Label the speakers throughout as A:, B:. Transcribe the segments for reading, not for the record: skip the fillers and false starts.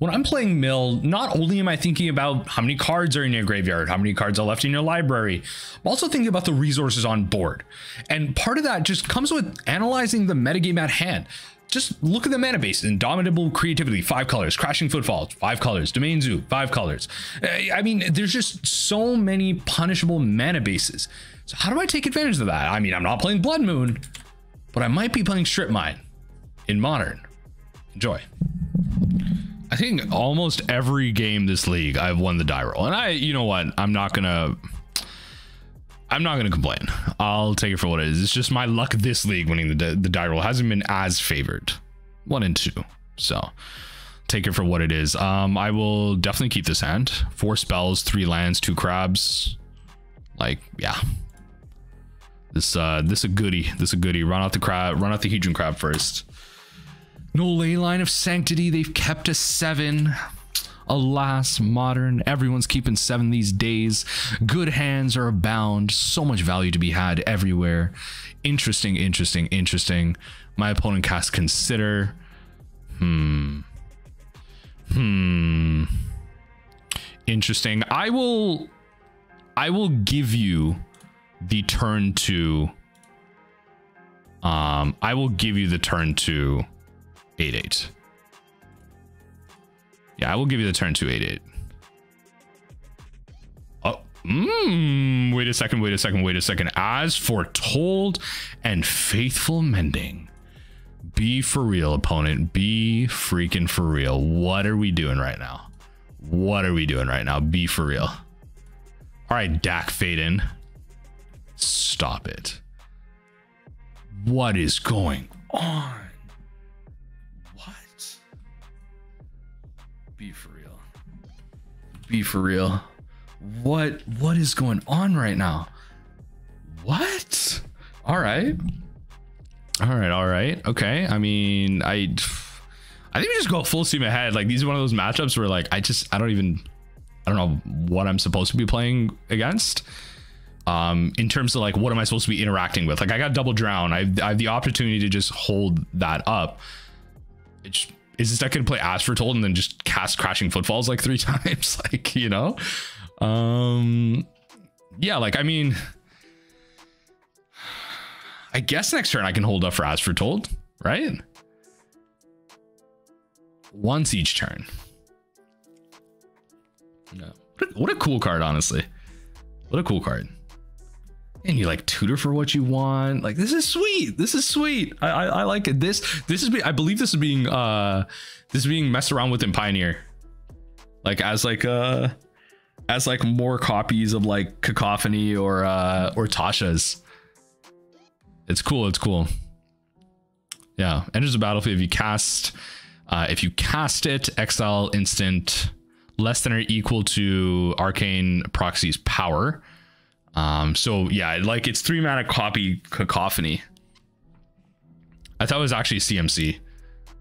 A: When I'm playing Mill, not only am I thinking about how many cards are in your graveyard, how many cards are left in your library, I'm also thinking about the resources on board. And part of that just comes with analyzing the metagame at hand. Just look at the mana base. Indomitable Creativity, 5 colors. Crashing Footfall, 5 colors. Domain Zoo, 5 colors. I mean, there's just so many punishable mana bases. So how do I take advantage of that? I mean, I'm not playing Blood Moon, but I might be playing Strip Mine in Modern. Enjoy. I think almost every game this league I've won the die roll, and you know what, I'm not gonna complain. I'll take it for what it is. It's just my luck this league winning the die roll hasn't been as favored, 1 and 2, so take it for what it is. I will definitely keep this hand. 4 spells, 3 lands, 2 crabs. Like, yeah, this a goodie. Run out the Hedron Crab first. No Leyline of Sanctity. They've kept a 7. Alas, Modern. Everyone's keeping 7 these days. Good hands are abound. So much value to be had everywhere. Interesting. My opponent casts Consider. Interesting. I will give you the turn to. I will give you the turn to 8/8. Yeah, I will give you the turn to 8/8. Oh, wait a second. As Foretold and Faithful Mending. Be for real, opponent. Be freaking for real. What are we doing right now? Be for real. All right, Dak Faden. Stop it. What is going on? Be for real. What is going on right now? What? All right. Okay. I mean, I think we just go full steam ahead. Like, these are one of those matchups where, like, I don't know what I'm supposed to be playing against. In terms of, like, what am I supposed to be interacting with? Like, I got Double Drown. I have the opportunity to just hold that up. Is this deck gonna play As Foretold and then just cast Crashing Footfalls like 3 times? Like, you know? Yeah, like, I mean, I guess next turn I can hold up for As Foretold, right? Once each turn. No. What a cool card, honestly. What a cool card. And you like tutor for what you want. Like, this is sweet. I like it. I believe this is being messed around with in Pioneer, like as more copies of like Cacophony or Tasha's. It's cool. Yeah, enters the battlefield. If you cast it, exile instant less than or equal to Arcane Proxy's power. So yeah, like, it's 3 mana copy Cacophony. I thought it was actually CMC,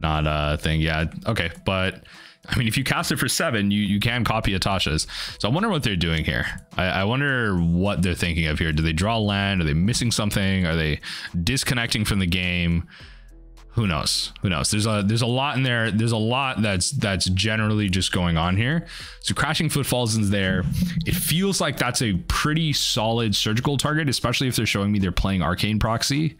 A: not a thing. Yeah, okay, but I mean, if you cast it for 7, you can copy Tasha's. So I wonder what they're doing here. I wonder what they're thinking of here. Do they draw land? Are they missing something? Are they disconnecting from the game? Who knows? There's a lot in there. There's a lot that's generally just going on here. So Crashing Footfalls is there. It feels like that's a pretty solid surgical target, especially if they're showing me they're playing Arcane Proxy.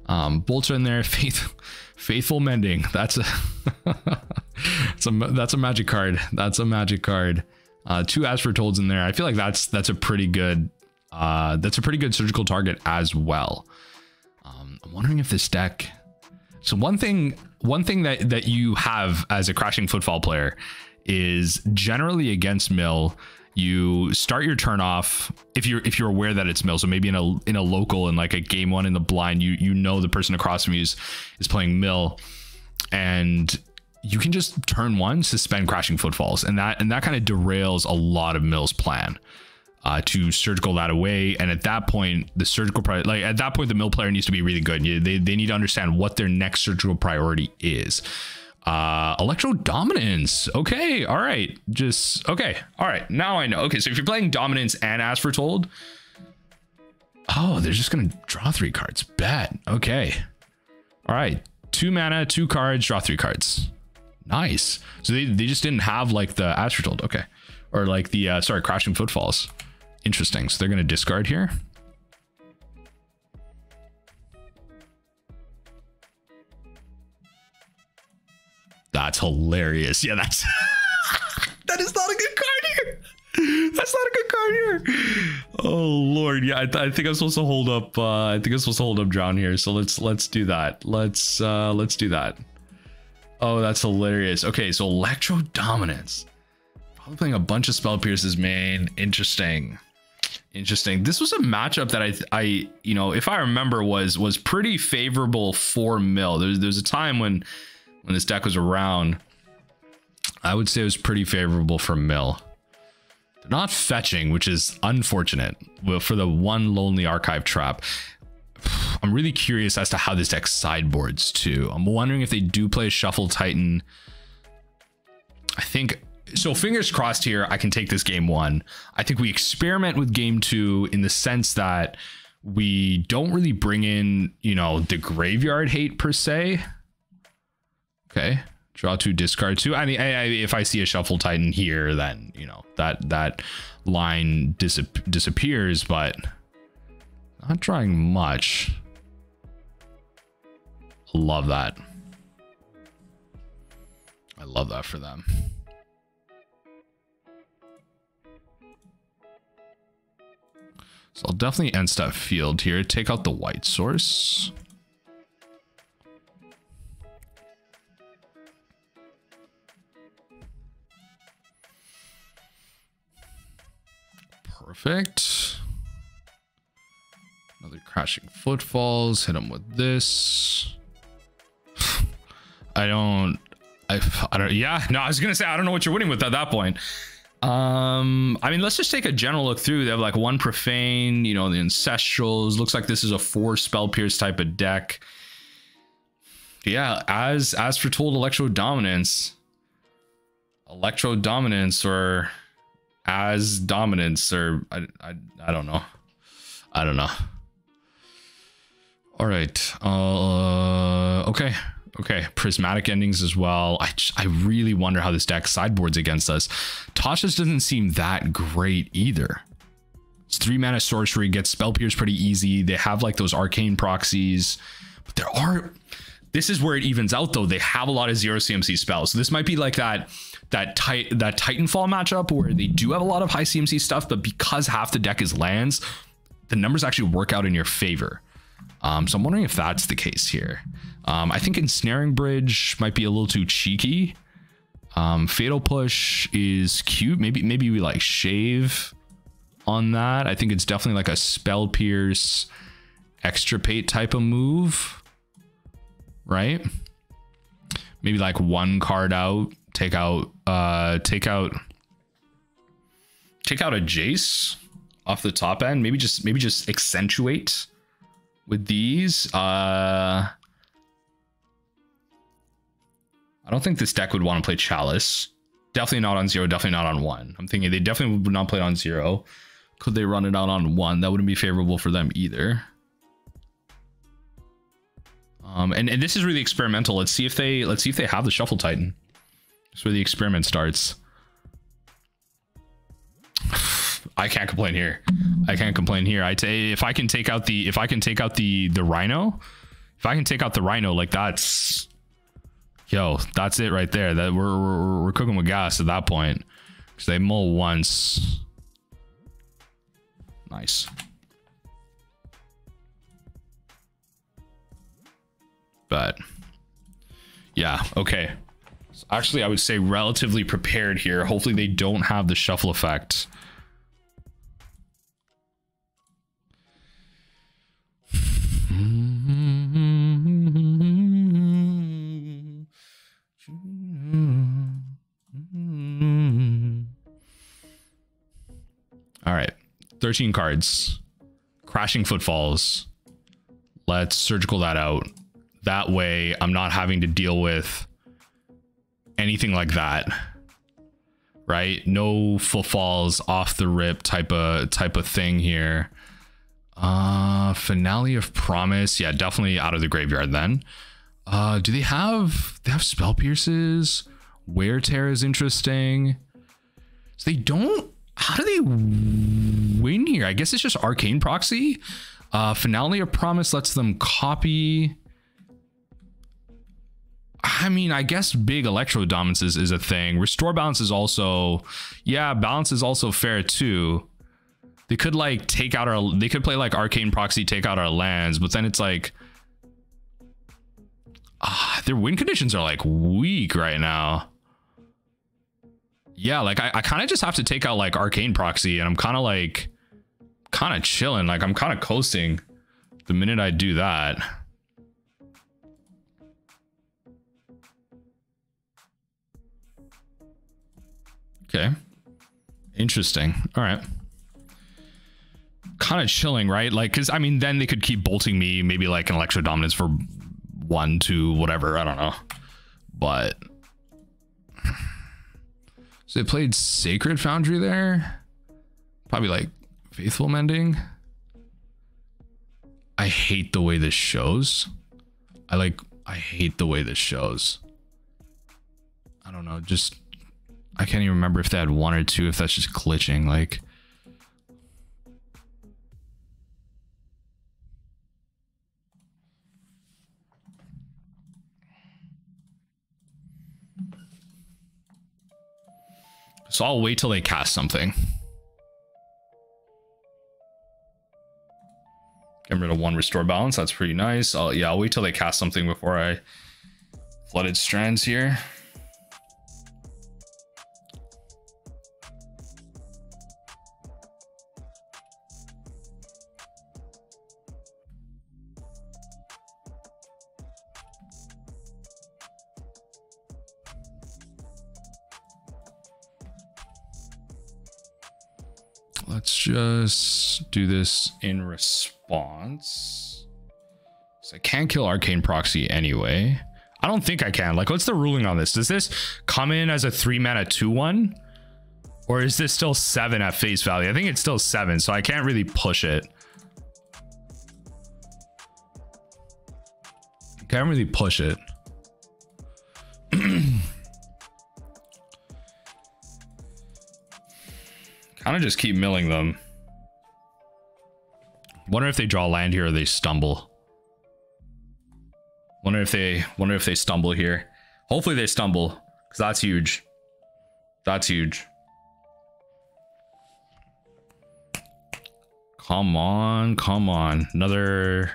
A: Bolts are in there. Faithful Mending. That's a magic card. 2 As Foretold's in there. I feel like that's a pretty good surgical target as well. I'm wondering if this deck. So one thing that you have as a Crashing Footfall player is generally against Mill, you start your turn off if you're aware that it's Mill. So maybe in a local, in like a game 1 in the blind, you know the person across from you is playing Mill, and you can just turn 1 suspend Crashing Footfalls, and that kind of derails a lot of Mill's plan. To surgical that away, and at that point the Mill player needs to be really good. They need to understand what their next surgical priority is. Electro Dominance. Okay, all right, now I know. Okay, so if you're playing Dominance and As Foretold, oh, they're just gonna draw 3 cards. Bet. Okay, all right, 2 mana, 2 cards, draw 3 cards. Nice. So they just didn't have like the Astrotold. Okay. Or like the, sorry, Crashing Footfalls. Interesting. So they're going to discard here. That's hilarious. Yeah, that's... that is not a good card here. That's not a good card here. Oh Lord, yeah. I think I'm supposed to hold up. I think I'm supposed to hold up Drown here. So let's do that. Let's do that. Oh, that's hilarious. Okay, so Electro Dominance. Probably playing a bunch of Spell Pierces, man. Interesting. This was a matchup that I you know, if I remember, was pretty favorable for Mill. There's a time when this deck was around. I would say it was pretty favorable for Mill. They're not fetching, which is unfortunate for the one Lonely Archive trap. I'm really curious as to how this deck sideboards too. I'm wondering if they do play Shuffle Titan. I think so. Fingers crossed here. I can take this game 1. I think we experiment with game 2 in the sense that we don't really bring in, you know, the graveyard hate per se. Okay. Draw 2, discard 2. I mean, if I see a Shuffle Titan here, then, you know, that line disappears, but not drawing much. Love that. I love that for them. So I'll definitely end step field here. Take out the white source. Perfect. Another Crashing Footfalls. Hit him with this. I don't. Yeah, no, I was gonna say I don't know what you're winning with at that point. I mean, let's just take a general look through. They have like 1 Profane, you know, the Ancestrals. Looks like this is a 4 Spell Pierce type of deck. Yeah, as foretold, Electro Dominance, or as Dominance, or I don't know. I don't know. All right. Okay. Prismatic Endings as well. I really wonder how this deck sideboards against us. Tasha's doesn't seem that great either. It's 3 mana sorcery, gets Spell Pierce pretty easy. They have like those arcane proxies, but this is where it evens out though. They have a lot of 0 CMC spells. So this might be like that Titanfall matchup where they do have a lot of high CMC stuff, but because half the deck is lands, the numbers actually work out in your favor. So I'm wondering if that's the case here. I think Ensnaring Bridge might be a little too cheeky. Fatal Push is cute. Maybe we like shave on that. I think it's definitely like a Spell Pierce, Extirpate type of move, right? Maybe like 1 card out, take out a Jace off the top end. Maybe just accentuate with these. I don't think this deck would want to play Chalice. Definitely not on 0, definitely not on 1. I'm thinking they definitely would not play it on 0. Could they run it out on 1? That wouldn't be favorable for them either. And this is really experimental. Let's see if they have the Shuffle Titan. That's where the experiment starts. I can't complain here. If I can take out the Rhino, like that's, yo, that's it right there. That we're cooking with gas at that point. Because they mull once. Nice. But yeah, okay. So actually, I would say relatively prepared here. Hopefully they don't have the shuffle effect. All right, 13 cards. Crashing Footfalls. Let's surgical that out. That way I'm not having to deal with anything like that, right? No footfalls off the rip type of thing here. Finale of Promise. Yeah, definitely out of the graveyard then. Do they have spell pierces? Wear Tear is interesting. So they don't, how do they win here? I guess it's just Arcane Proxy. Finale of Promise lets them copy. I mean, I guess big Electro Dominance is a thing. Restore Balance is also, yeah, Balance is also fair too. They could like take out our, they could play like Arcane Proxy, take out our lands, but then it's like, their win conditions are like weak right now. Yeah, like I kind of just have to take out like Arcane Proxy, and I'm kind of like, kind of chilling. Like I'm kind of coasting the minute I do that. Okay. Interesting. All right. Kind of chilling, right? Like, because I mean, then they could keep bolting me, maybe like an Electro Dominance for 1, 2, whatever. I don't know. But so they played Sacred Foundry there. Probably like Faithful Mending. I hate the way this shows. I hate the way this shows. I don't know. Just, I can't even remember if they had 1 or 2, if that's just glitching. Like, so I'll wait till they cast something. Get rid of 1 Restore Balance. That's pretty nice. I'll wait till they cast something before I Flooded Strands here. Let's just do this in response. So I can't kill Arcane Proxy anyway. I don't think I can. Like, what's the ruling on this? Does this come in as a 3-mana 2/1? Or is this still 7 at face value? I think it's still 7, so I can't really push it. Can't really push it. Kind of just keep milling them. Wonder if they draw land here or they stumble. Wonder if they stumble here. Hopefully they stumble, because that's huge. That's huge. Come on, come on. Another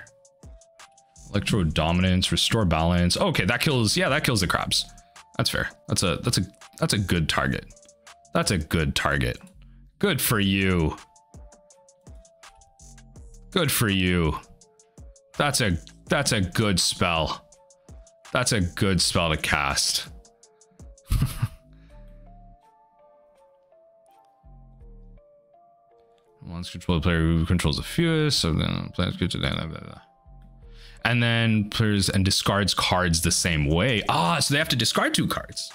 A: Electro Dominance, Restore Balance. Okay, that kills, yeah, that kills the crabs. That's fair. That's a good target. That's a good target. Good for you. Good for you. That's a good spell. That's a good spell to cast. Once control the player who controls the fewest, so then players get to that. And then players and discards cards the same way. So they have to discard 2 cards.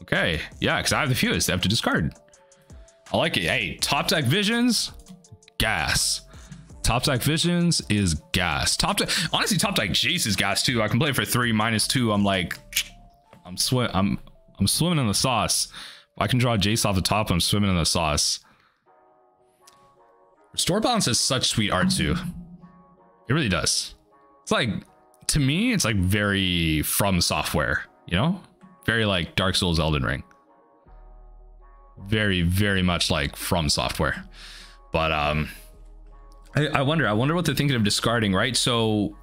A: Okay, yeah, because I have the fewest. They have to discard. I like it. Hey, top deck visions, gas. Top deck visions is gas. Honestly, top deck Jace is gas too. I can play for 3 -2. I'm like, I'm swimming in the sauce. If I can draw Jace off the top, I'm swimming in the sauce. Restore Balance is such sweet art too. It really does. It's like, to me, it's like very From Software, you know? Very like Dark Souls, Elden Ring. Very, very much like From Software. But I wonder what they're thinking of discarding, right? So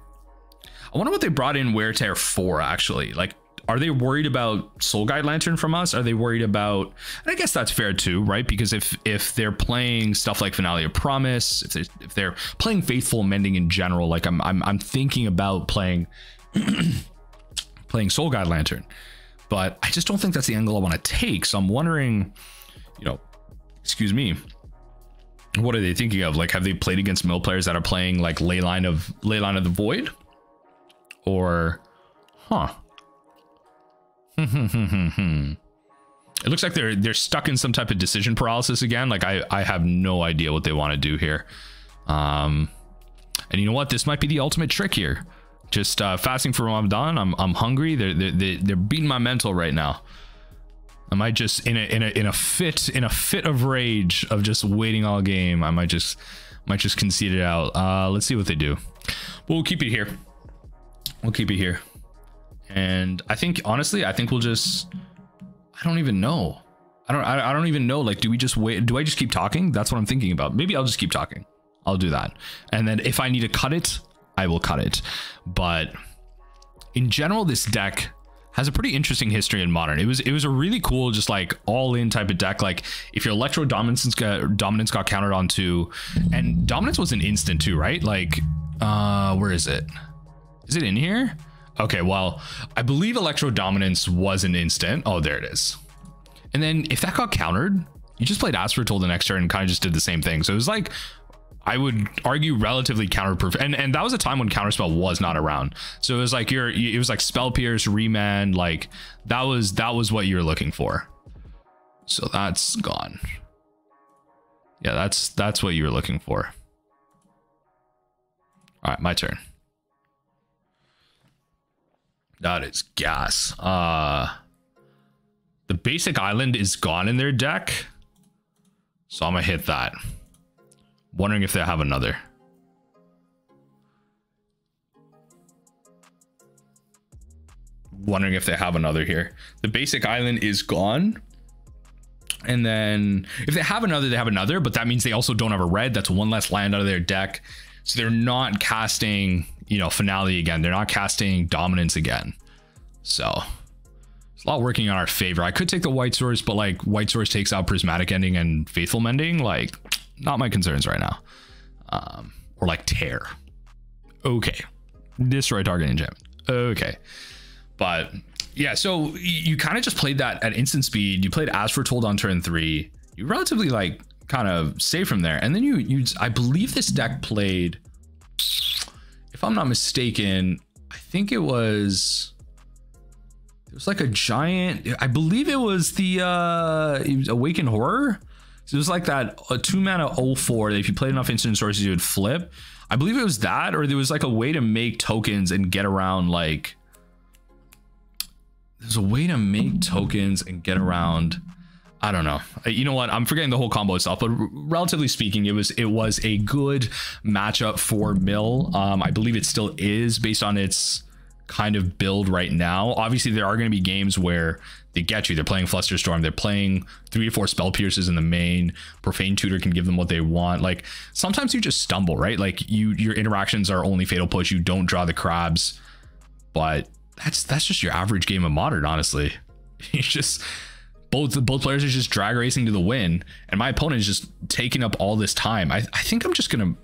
A: I wonder what they brought in Wear Tear for, actually. Like, are they worried about Soul Guide Lantern from us? Are they worried about, and I guess that's fair too, right? Because if they're playing stuff like Finale of Promise, if they're playing Faithful Mending in general, like I'm thinking about playing playing Soul Guide Lantern. But I just don't think that's the angle I want to take. So I'm wondering, you know, excuse me, what are they thinking of? Like, have they played against mill players that are playing like Leyline of the Void? Or, huh? It looks like they're stuck in some type of decision paralysis again. Like I have no idea what they want to do here. And you know what? This might be the ultimate trick here. Just fasting for Ramadan. I'm hungry. They're beating my mental right now. I might just in a fit of rage of just waiting all game. I might just concede it out. Let's see what they do. But we'll keep it here. We'll keep it here. And I think honestly, I think we'll just. I don't even know. I don't even know. Like, do we just wait? Do I just keep talking? That's what I'm thinking about. Maybe I'll just keep talking. I'll do that. And then if I need to cut it, I will cut it. But in general, this deck has a pretty interesting history in Modern. It was a really cool, just like all in type of deck. Like if your Electro dominance got countered onto, and dominance was an instant too, right? Like, where is it? Is it in here? Okay, well, I believe Electro dominance was an instant. Oh, there it is. And then if that got countered, you just played Asphodel the next turn and kind of just did the same thing. So it was like, I would argue relatively counterproof. And that was a time when Counterspell was not around. So it was like it was like Spell Pierce, Remand, like that was what you were looking for. So that's gone. Yeah, that's what you were looking for. All right, my turn. That is gas. The basic island is gone in their deck. So I'm gonna hit that. Wondering if they have another. Wondering if they have another here. The basic island is gone. And then if they have another, they have another, but that means they also don't have a red. That's one less land out of their deck. So they're not casting, you know, Finale again. They're not casting Dominance again. So it's a lot working in our favor. I could take the White Source, but like White Source takes out Prismatic Ending and Faithful Mending. Like, not my concerns right now. Or like Tear. Okay. Destroy target enchantment. Okay. But yeah, so you kind of just played that at instant speed. You played As Foretold on turn 3. You relatively like kind of safe from there. And then you I believe this deck played, if I'm not mistaken, I think it was like a giant, I believe it was the Awakened Horror. So it was like that a 2-mana 0/4 that if you played enough instant sources you would flip. I believe it was that, or there was like a way to make tokens and get around, like there's a way to make tokens and get around, I don't know. You know what? I'm forgetting the whole combo itself, but relatively speaking, it was a good matchup for Mill. I believe it still is based on its kind of build right now. Obviously, there are going to be games where they get you. They're playing Flusterstorm. They're playing 3 or 4 Spell Pierces in the main. Profane Tutor can give them what they want. Like sometimes you just stumble, right? Like your interactions are only Fatal Push. You don't draw the crabs, but that's just your average game of Modern, honestly. It's just both players are just drag racing to the win, and my opponent is just taking up all this time. I think I'm just gonna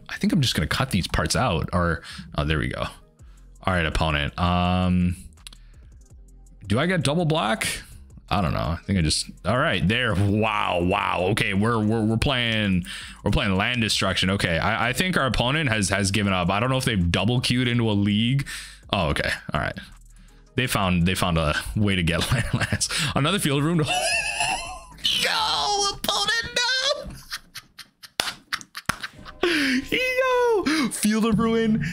A: cut these parts out. Or oh, there we go. All right, opponent. Do I get double black? I don't know. I think I just, all right there. Wow. Okay, we're playing land destruction. Okay, I think our opponent has given up. I don't know if they've double queued into a league. Oh, okay. All right. They found a way to get lands. Another Field of Ruin. Yo, opponent, no. Yo, Field of Ruin.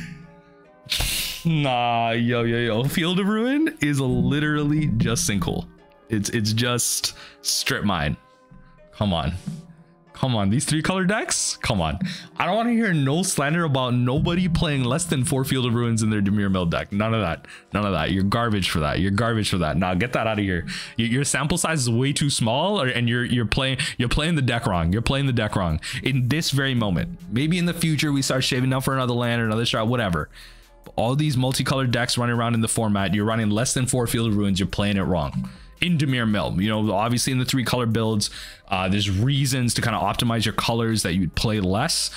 A: Nah, yo. Field of Ruin is literally just Sinkhole. It's just strip mine. Come on. These 3-color decks, come on. I don't want to hear no slander about nobody playing less than 4 Field of Ruins in their Dimir Mill deck. None of that. You're garbage for that. Now get that out of here. Your sample size is way too small, and you're playing the deck wrong. In this very moment. Maybe in the future we start shaving up for another land or another shot, whatever. But all these multicolored decks running around in the format, you're running less than 4 Field of Ruins, you're playing it wrong. In Dimir Mill, you know, obviously in the 3-color builds, there's reasons to kind of optimize your colors that you'd play less.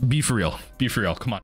A: Be for real. Come on.